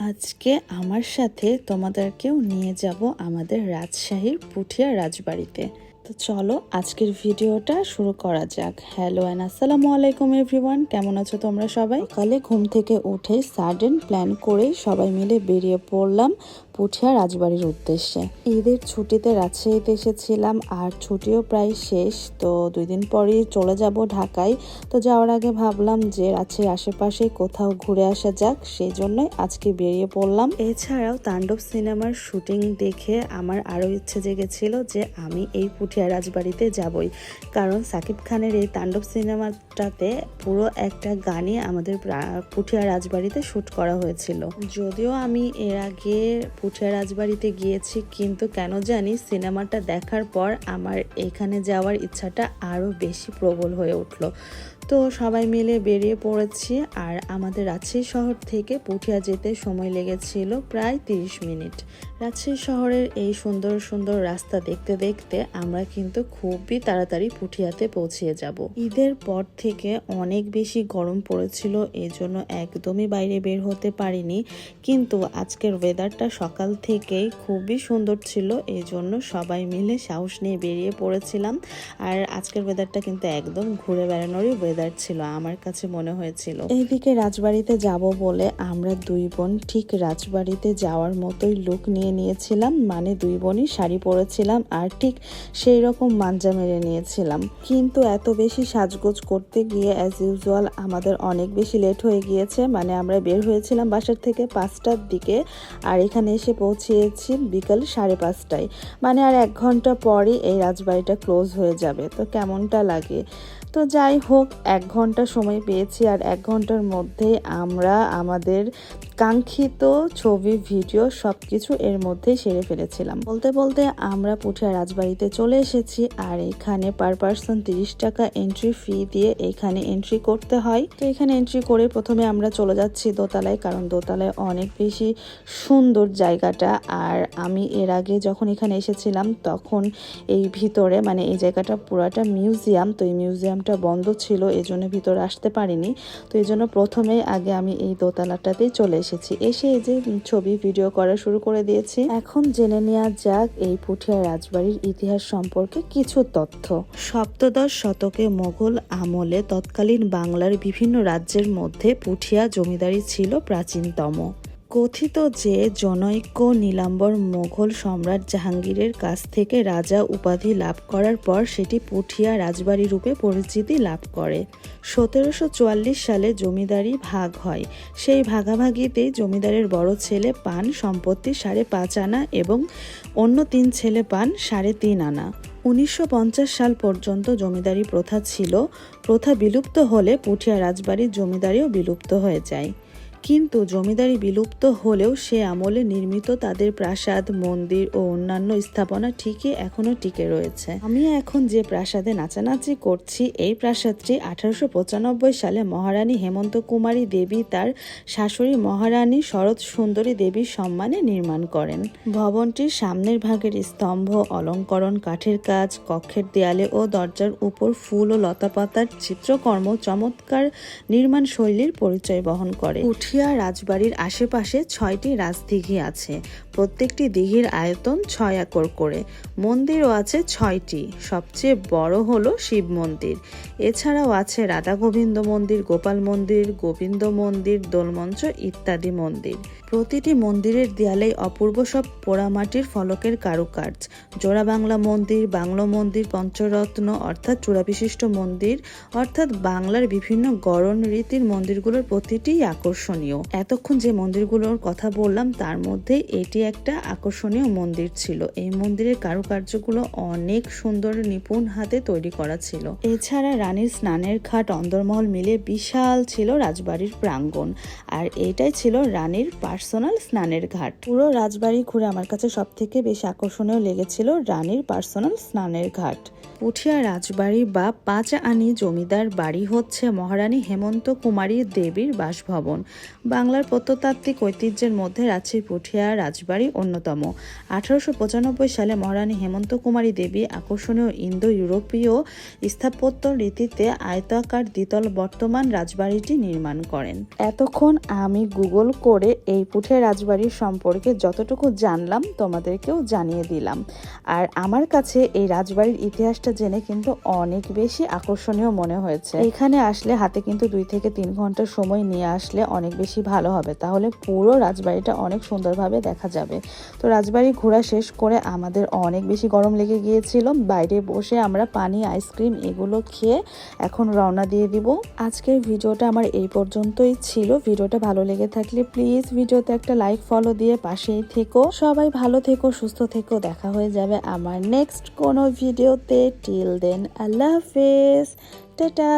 আজকে আমার সাথে তোমাদেরকেও নিয়ে যাব আমাদের রাজশাহীর পুঠিয়া রাজবাড়িতে। তো চলো আজকের ভিডিওটা শুরু করা যাক। হ্যালো অ্যান্ড আসসালামু আলাইকুম এভরিওয়ান, কেমন আছো তোমরা সবাই? সকালে ঘুম থেকে উঠে সাডেন প্ল্যান করে সবাই মিলে বেরিয়ে পড়লাম পুঠিয়া রাজবাড়ির উদ্দেশ্যে। ঈদের ছুটিতে রাজশাহীতে এসেছিলাম আর ছুটিও প্রায় শেষ, তো 2 দিন পরই চলে যাব ঢাকায়। তো যাওয়ার আগে ভাবলাম যে রাজশাহীর আশেপাশে কোথাও ঘুরে আসা যাক, সেই জন্যই আজকে বেরিয়ে পড়লাম। এছাড়াও তাণ্ডব সিনেমার শুটিং দেখে আমার আরও ইচ্ছে জেগেছিল যে আমি এই পুঠিয়া রাজবাড়িতে যাবই, কারণ সাকিব খানের এই তাণ্ডব সিনেমাটাতে পুরো একটা গানই আমাদের পুঠিয়া রাজবাড়িতে শ্যুট করা হয়েছিল। যদিও আমি এর আগে পুঠিয়া রাজবাড়িতে গিয়েছি, কিন্তু কেন জানি সিনেমাটা দেখার পর আমার এখানে যাওয়ার ইচ্ছাটা আরও বেশি প্রবল হয়ে উঠলো। তো সবাই মিলে বেরিয়ে পড়েছি আর আমাদের রাজশাহী শহর থেকে পুঠিয়া যেতে সময় লেগেছিল প্রায় 30 মিনিট। রাজশাহী শহরের এই সুন্দর সুন্দর রাস্তা দেখতে দেখতে আমরা কিন্তু খুবই তাড়াতাড়ি পুঠিয়াতে পৌঁছে যাব। ঈদের পর থেকে অনেক বেশি গরম পড়েছিল, এই জন্য একদমই বাইরে বের হতে পারিনি, কিন্তু আজকের ওয়েদারটা সকাল থেকেই খুবই সুন্দর ছিল, এই জন্য সবাই মিলে সাহস নিয়ে বেরিয়ে পড়েছিলাম। আর আজকের ওয়েদারটা কিন্তু একদম ঘুরে বেড়ানোরই ওয়েদার ছিল আমার কাছে মনে হয়েছিল। এইদিকে রাজবাড়িতে যাব বলে আমরা 2 বোন ঠিক রাজবাড়িতে যাওয়ার মতোই লুক নিয়েছিলাম, মানে 2 বোনই শাড়ি পরেছিলাম আর ঠিক সেই রকম মাঞ্জা মেরে নিয়েছিলাম। কিন্তু এত বেশি সাজগোজ করতে গিয়ে অ্যাজ ইউজুয়াল আমাদের অনেক বেশি লেট হয়ে গিয়েছে। মানে আমরা বের হয়েছিলাম বাসার থেকে 5টার দিকে আর এখানে এসে পৌঁছিয়েছি বিকাল 5:30টায়। মানে আর 1 ঘন্টা পরই এই রাজবাড়িটা ক্লোজ হয়ে যাবে। তো কেমনটা লাগে? তো যাই হোক, 1 ঘন্টা সময় পেয়েছি আর 1 ঘন্টার মধ্যে আমরা আমাদের কাঙ্ক্ষিত ছবি ভিডিও সবকিছু এর মধ্যেই সেরে ফেলেছিলাম। বলতে বলতে আমরা পুঠিয়া রাজবাড়িতে চলে এসেছি আর এখানে পার পার্সন 30 টাকা এন্ট্রি ফি দিয়ে এখানে এন্ট্রি করতে হয়। তো এখানে এন্ট্রি করে প্রথমে আমরা চলে যাচ্ছি দোতলায়, কারণ দোতলায় অনেক বেশি সুন্দর জায়গাটা। আর আমি এর আগে যখন এখানে এসেছিলাম তখন এই ভিতরে মানে এই জায়গাটা পুরাটা মিউজিয়াম, তো এই মিউজিয়ামটা বন্ধ ছিল, এই জন্য ভিতরে আসতে পারিনি। তো এই জন্য প্রথমেই আগে আমি এই দোতলাটাতেই চলে এসেছি। এসে এই যে ছবি ভিডিও করা শুরু করে দিয়েছি। এখন জেনে নেওয়া যাক এই পুঠিয়া রাজবাড়ির ইতিহাস সম্পর্কে কিছু তথ্য। সপ্তদশ শতকে মোগল আমলে তৎকালীন বাংলার বিভিন্ন রাজ্যের মধ্যে পুঠিয়া জমিদারি ছিল প্রাচীনতম। কথিত যে জনৈক নীলাম্বর মোগল সম্রাট জাহাঙ্গীরের কাছ থেকে রাজা উপাধি লাভ করার পর সেটি পুঠিয়া রাজবাড়ি রূপে পরিচিতি লাভ করে। 1744 সালে জমিদারি ভাগ হয়। সেই ভাগাভাগিতেই জমিদারের বড় ছেলে পান সম্পত্তি 5.5 আনা এবং অন্য 3 ছেলে পান 3.5 আনা। 1950 সাল পর্যন্ত জমিদারি প্রথা ছিল। প্রথা বিলুপ্ত হলে পুঠিয়া রাজবাড়ির জমিদারিও বিলুপ্ত হয়ে যায়। কিন্তু জমিদারি বিলুপ্ত হলেও সে আমলে নির্মিত তাদের প্রাসাদ, মন্দির ও অন্যান্য স্থাপনা ঠিকই এখনো টিকে রয়েছে। আমি এখন যে প্রাসাদে নাচানাচি করছি, এই প্রাসাদটি 1895 সালে মহারানী হেমন্ত কুমারী দেবী তার শাশুড়ি মহারানী শরৎ সুন্দরী দেবীর সম্মানে নির্মাণ করেন। ভবনটির সামনের ভাগের স্তম্ভ, অলঙ্করণ, কাঠের কাজ, কক্ষের দেয়ালে ও দরজার উপর ফুল ও লতাপাতার চিত্রকর্ম চমৎকার নির্মাণ শৈলীর পরিচয় বহন করে। পুঠিয়া রাজবাড়ির আশেপাশে 6টি রাজদিঘি আছে। প্রত্যেকটি দিঘির আয়তন 6 একর করে। মন্দিরও আছে 6টি। সবচেয়ে বড় হলো শিব মন্দির। এছাড়াও আছে রাধা গোবিন্দ মন্দির, গোপাল মন্দির, গোবিন্দ মন্দির, দোলমঞ্চ ইত্যাদি মন্দির। প্রতিটি মন্দিরের দেয়ালেই অপূর্ব সব পোড়ামাটির ফলকের কারুকাজ। জোড়া বাংলা মন্দির, বাংলো মন্দির, পঞ্চরত্ন অর্থাৎ চূড়াবিশিষ্ট মন্দির অর্থাৎ বাংলার বিভিন্ন গড়ন রীতির মন্দিরগুলোর প্রতিটিই আকর্ষণীয়। এতক্ষণ যে মন্দিরগুলোর কথা বললাম তার মধ্যে এটি একটা আকর্ষণীয় মন্দির ছিল। এই মন্দিরের কারুকার্যগুলো অনেক সুন্দর নিপুণ হাতে তৈরি করা ছিল। এছাড়া রানীর স্নানের ঘাট, অন্দরমহল মিলে বিশাল ছিল রাজবাড়ির প্রাঙ্গণ, আর এটাই ছিল রানীর পার্সোনাল স্নানের ঘাট। পুরো রাজবাড়ি ঘুরে আমার কাছে সব থেকে বেশি আকর্ষণীয় লেগেছিল রানীর পার্সোনাল স্নানের ঘাট। পুঠিয়া রাজবাড়ি বা পাঁচ আনি জমিদার বাড়ি হচ্ছে মহারানী হেমন্ত কুমারী দেবীর বাসভবন। বাংলার প্রত্নতাত্ত্বিক ঐতিহ্যের মধ্যে রাজশাহী পুঠিয়া রাজবাড়ি অন্যতম। 1895 সালে মহারানী হেমন্ত কুমারী দেবী আকর্ষণীয় ইন্দো ইউরোপীয় স্থাপত্য রীতিতে আয়তাকার দ্বিতল বর্তমান রাজবাড়িটি নির্মাণ করেন। এতক্ষণ আমি গুগল করে এই পুঠিয়া রাজবাড়ির সম্পর্কে যতটুকু জানলাম তোমাদেরকেও জানিয়ে দিলাম। আর আমার কাছে এই রাজবাড়ির ইতিহাসটা জেনে কিন্তু অনেক বেশি আকর্ষণীয় মনে হয়েছে। এখানে আসলে হাতে কিন্তু 2 থেকে 3 ঘন্টা সময় নিয়ে আসলে অনেক বেশি ভালো হবে, তাহলে পুরো রাজবাড়িটা অনেক সুন্দরভাবে দেখা যাবে। তো রাজবাড়ি ঘোরা শেষ করে আমাদের অনেক বেশি গরম লেগে গিয়েছিল। বাইরে বসে আমরা পানি, আইসক্রিম এগুলো খেয়ে এখন রওনা দিয়ে দিব। আজকের ভিডিওটা আমার এই পর্যন্তই ছিল। ভিডিওটা ভালো লেগে থাকলে প্লিজ ভিডিওতে একটা লাইক, ফলো দিয়ে পাশেই থেকো। সবাই ভালো থেকো, সুস্থ থেকো। দেখা হয়ে যাবে আমার নেক্সট কোনো ভিডিওতে। টিল দেন আল্লাহ হাফেজ, টাটা।